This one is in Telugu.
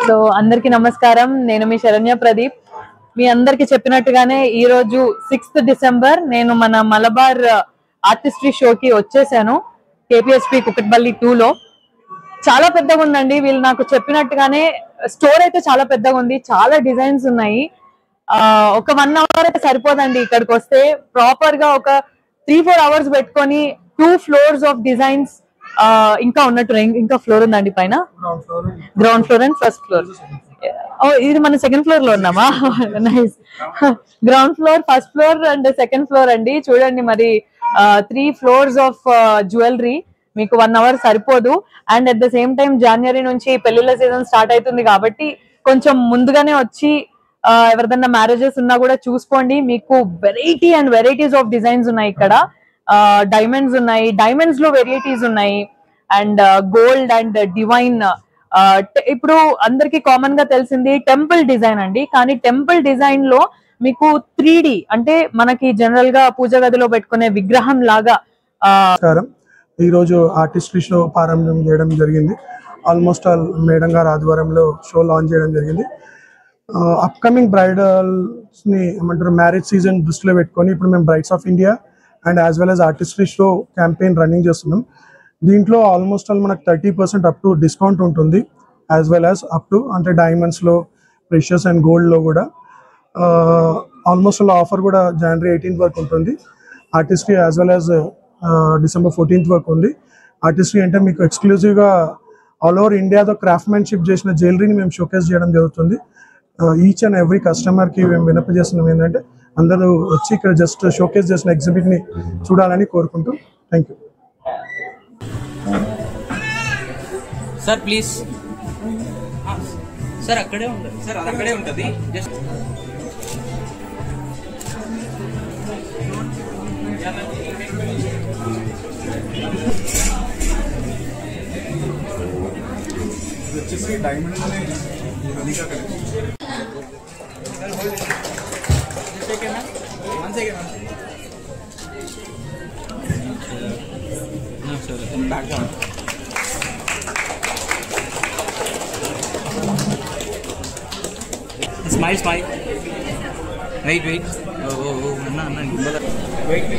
సో అందరికీ నమస్కారం. నేను మీ శరణ్య ప్రదీప్. మీ అందరికి చెప్పినట్టుగానే ఈ రోజు 6th December నేను మన మలబార్ ఆర్టిస్ట్రీ షోకి వచ్చేసాను. KPSP కుకట్పల్లి 2 లో చాలా పెద్దగా ఉందండి. వీళ్ళు నాకు చెప్పినట్టుగానే స్టోర్ అయితే చాలా పెద్దగా ఉంది, చాలా డిజైన్స్ ఉన్నాయి. ఒక 1 hour అయితే సరిపోదండి. ఇక్కడికి వస్తే ప్రాపర్ గా ఒక 3-4 hours పెట్టుకొని 2 floors ఆఫ్ డిజైన్స్ ఇంకా ఉన్నట్టు ఇంకా ఫ్లోర్ ఉందండి పైన. Ground floor and first floor. ఇది మన సెకండ్ ఫ్లోర్ లో ఉన్నామా? Nice. Ground floor, first floor and second floor అండి. చూడండి మరి 3 floors ఆఫ్ జ్యువెలరీ. మీకు 1 hour సరిపోదు. And at the same time జనవరి నుంచి పెళ్లిళ్ళ సీజన్ స్టార్ట్ అవుతుంది కాబట్టి కొంచెం ముందుగానే వచ్చి ఎవరిదన్నా మ్యారేజెస్ ఉన్నా కూడా చూసుకోండి. మీకు variety and varieties of designs ఉన్నాయి ఇక్కడ. డైమండ్స్ ఉన్నాయి, డైమండ్స్ లో వెరైటీస్ ఉన్నాయి, అండ్ గోల్డ్ అండ్ డివైన్. ఇప్పుడు అందరికి కామన్ గా తెలిసింది టెంపుల్ డిజైన్ అండి. కానీ టెంపుల్ డిజైన్ లో మీకు 3D అంటే మనకి జనరల్ గా పూజ గదిలో పెట్టుకునే విగ్రహం లాగా. ఈ రోజు ఆర్టిస్ట్రీ షో ప్రారంభం చేయడం జరిగింది. ఆల్మోస్ట్ ఆల్ మేడం గారు ఆధ్వర్యంలో షో లాంచ్ చేయడం జరిగింది. అప్కమింగ్ బ్రైడల్స్ ని ఏమంటారు మ్యారేజ్ సీజన్ దృష్టిలో పెట్టుకొని ఇప్పుడు మేము brides of India and as well as artistry show campaign running చేస్తున్నాం. దీంట్లో ఆల్మోస్ట్ ఆల్ మనకు 30% అప్ టు డిస్కౌంట్ ఉంటుంది. As well as up to అంటే డైమండ్స్లో, ప్రెషియస్ అండ్ గోల్డ్లో కూడా ఆల్మోస్ట్ ఆల్ ఆఫర్ కూడా జనవరి 18th వరకు ఉంటుంది. Artistry as well as December 14th వరకు ఉంది. ఆర్టిస్ట్రీ అంటే మీకు ఎక్స్క్లూజివ్గా ఆల్ ఓవర్ ఇండియాతో క్రాఫ్ట్మెన్షిప్ చేసిన జ్యువెలరీని మేము షోకేస్ చేయడం జరుగుతుంది. ఈచ్ అండ్ ఎవ్రీ కస్టమర్కి మేము వినపజేస్తున్నాం ఏంటంటే అందరూ వచ్చి ఇక్కడ జస్ట్ షోకేస్ చేసిన ఎగ్జిబిట్ని చూడాలని కోరుకుంటూ thank you. Sir please sir అక్కడే ఉంటుంది సార్, అది అక్కడే ఉంటుంది. జస్ట్ వచ్చేసి diamond smile smile wait wait అన్న అన్న వెయిట్